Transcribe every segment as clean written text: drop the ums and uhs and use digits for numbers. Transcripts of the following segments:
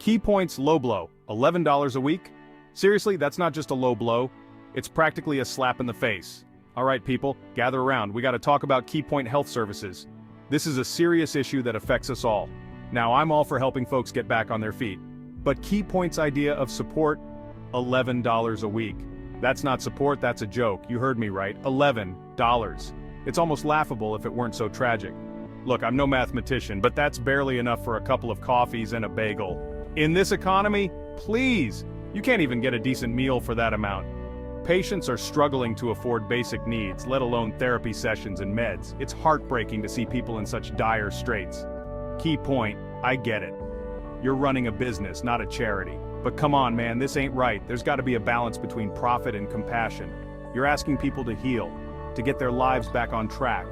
Key points low blow, $11 a week? Seriously, that's not just a low blow, it's practically a slap in the face. Alright people, gather around, we gotta talk about Keypoint Health Services. This is a serious issue that affects us all. Now I'm all for helping folks get back on their feet. But Keypoint's idea of support? $11 a week. That's not support, that's a joke, you heard me right, $11. It's almost laughable if it weren't so tragic. Look, I'm no mathematician, but that's barely enough for a couple of coffees and a bagel. In this economy, please, you can't even get a decent meal for that amount. Patients are struggling to afford basic needs, let alone therapy sessions and meds. It's heartbreaking to see people in such dire straits. Keypoint, I get it. You're running a business, not a charity. But come on man, this ain't right. There's gotta be a balance between profit and compassion. You're asking people to heal, to get their lives back on track,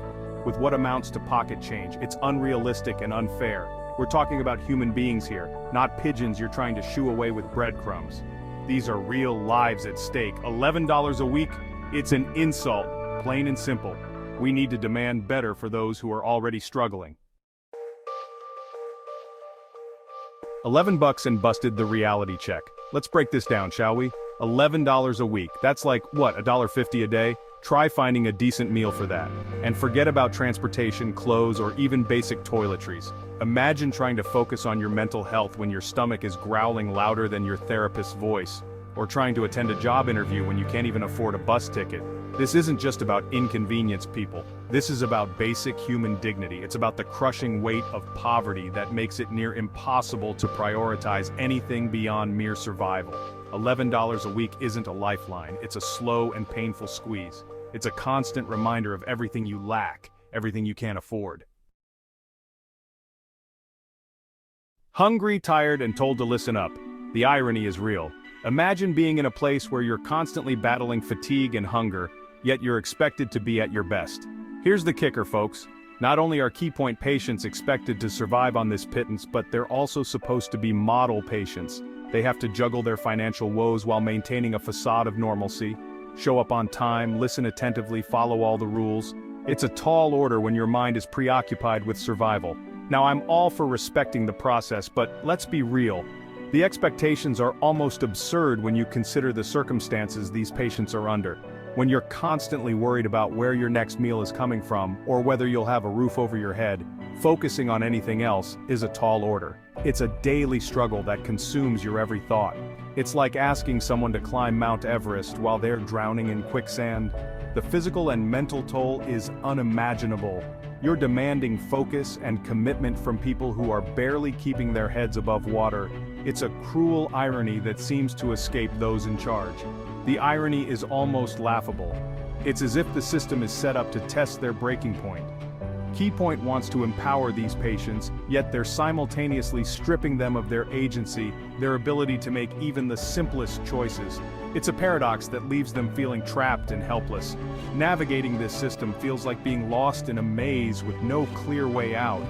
with what amounts to pocket change. It's unrealistic and unfair. We're talking about human beings here, not pigeons you're trying to shoo away with breadcrumbs. These are real lives at stake. $11 a week? It's an insult, plain and simple. We need to demand better for those who are already struggling. 11 bucks and busted the reality check. Let's break this down, shall we? $11 a week. That's like, what, $1.50 a day? Try finding a decent meal for that. And forget about transportation, clothes, or even basic toiletries. Imagine trying to focus on your mental health when your stomach is growling louder than your therapist's voice, or trying to attend a job interview when you can't even afford a bus ticket. This isn't just about inconvenience, people. This is about basic human dignity. It's about the crushing weight of poverty that makes it near impossible to prioritize anything beyond mere survival. $11 a week isn't a lifeline, it's a slow and painful squeeze. It's a constant reminder of everything you lack, everything you can't afford. Hungry, tired, and told to listen up. The irony is real. Imagine being in a place where you're constantly battling fatigue and hunger, yet you're expected to be at your best. Here's the kicker, folks. Not only are Keypoint patients expected to survive on this pittance, but they're also supposed to be model patients. They have to juggle their financial woes while maintaining a facade of normalcy, show up on time, listen attentively, follow all the rules. It's a tall order when your mind is preoccupied with survival. Now I'm all for respecting the process, but let's be real. The expectations are almost absurd when you consider the circumstances these patients are under. When you're constantly worried about where your next meal is coming from, or whether you'll have a roof over your head, focusing on anything else is a tall order. It's a daily struggle that consumes your every thought. It's like asking someone to climb Mount Everest while they're drowning in quicksand. The physical and mental toll is unimaginable. You're demanding focus and commitment from people who are barely keeping their heads above water. It's a cruel irony that seems to escape those in charge. The irony is almost laughable. It's as if the system is set up to test their breaking point. Keypoint wants to empower these patients, yet they're simultaneously stripping them of their agency, their ability to make even the simplest choices. It's a paradox that leaves them feeling trapped and helpless. Navigating this system feels like being lost in a maze with no clear way out.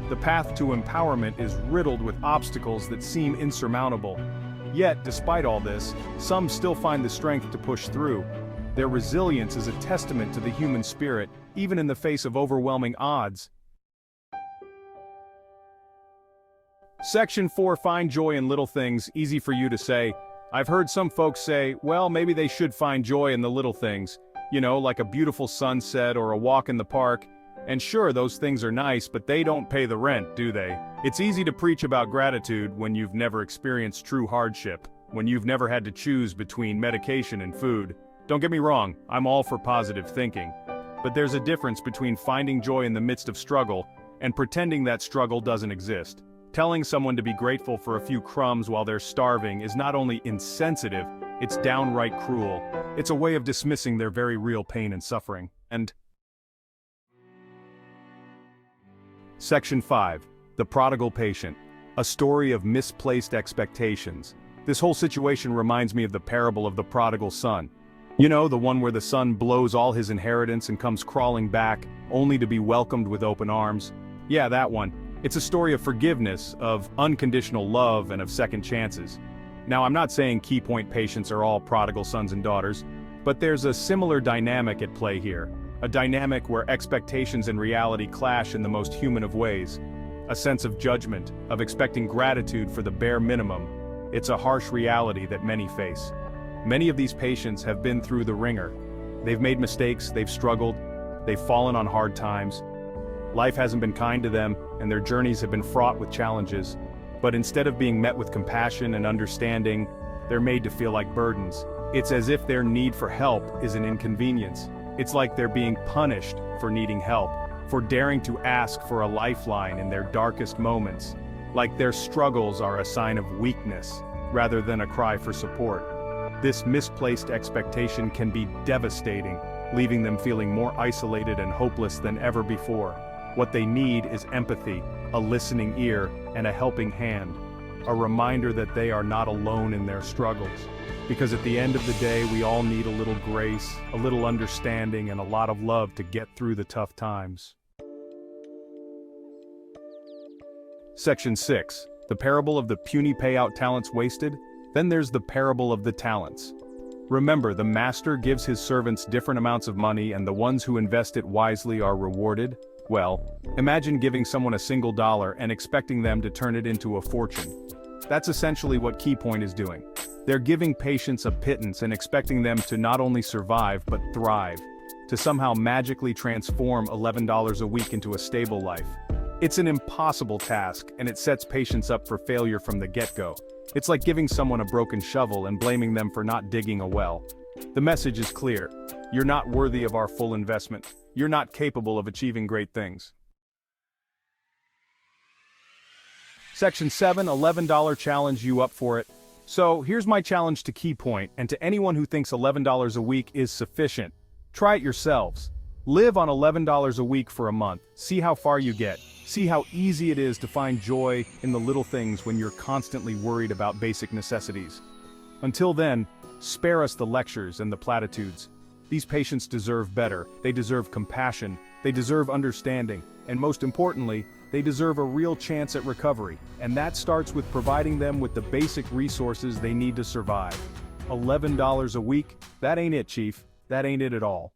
The path to empowerment is riddled with obstacles that seem insurmountable. Yet, despite all this, some still find the strength to push through. Their resilience is a testament to the human spirit, even in the face of overwhelming odds. Section 4. Find joy in little things. Easy for you to say. I've heard some folks say, well, maybe they should find joy in the little things. You know, like a beautiful sunset or a walk in the park. And sure, those things are nice, but they don't pay the rent, do they? It's easy to preach about gratitude when you've never experienced true hardship, when you've never had to choose between medication and food. Don't get me wrong, I'm all for positive thinking. But there's a difference between finding joy in the midst of struggle and pretending that struggle doesn't exist. Telling someone to be grateful for a few crumbs while they're starving is not only insensitive, it's downright cruel. It's a way of dismissing their very real pain and suffering. And Section 5. The Prodigal Patient. A story of misplaced expectations. This whole situation reminds me of the parable of the prodigal son. You know, the one where the son blows all his inheritance and comes crawling back, only to be welcomed with open arms. Yeah, that one. It's a story of forgiveness, of unconditional love, and of second chances. Now, I'm not saying Keypoint patients are all prodigal sons and daughters, but there's a similar dynamic at play here. A dynamic where expectations and reality clash in the most human of ways. a sense of judgment, of expecting gratitude for the bare minimum. It's a harsh reality that many face. Many of these patients have been through the ringer. They've made mistakes, they've struggled, they've fallen on hard times. Life hasn't been kind to them, and their journeys have been fraught with challenges. But instead of being met with compassion and understanding, they're made to feel like burdens. It's as if their need for help is an inconvenience. It's like they're being punished for needing help, for daring to ask for a lifeline in their darkest moments. Like their struggles are a sign of weakness, rather than a cry for support. This misplaced expectation can be devastating, leaving them feeling more isolated and hopeless than ever before. What they need is empathy, a listening ear, and a helping hand. A reminder that they are not alone in their struggles. Because at the end of the day, we all need a little grace, a little understanding, and a lot of love to get through the tough times. Section 6. The parable of the puny payout talents wasted. Then there's the parable of the talents. Remember, the master gives his servants different amounts of money, and the ones who invest it wisely are rewarded. Well, imagine giving someone a single dollar and expecting them to turn it into a fortune. That's essentially what Keypoint is doing. They're giving patients a pittance and expecting them to not only survive but thrive, to somehow magically transform $11 a week into a stable life. It's an impossible task, and it sets patients up for failure from the get-go. It's like giving someone a broken shovel and blaming them for not digging a well. The message is clear. You're not worthy of our full investment. You're not capable of achieving great things. Section 7, $11 challenge. You up for it? So, here's my challenge to Keypoint, and to anyone who thinks $11 a week is sufficient. Try it yourselves. Live on $11 a week for a month. See how far you get. See how easy it is to find joy in the little things when you're constantly worried about basic necessities. Until then, spare us the lectures and the platitudes. These patients deserve better. They deserve compassion. They deserve understanding. And most importantly, they deserve a real chance at recovery. And that starts with providing them with the basic resources they need to survive. $11 a week? That ain't it, Chief. That ain't it at all.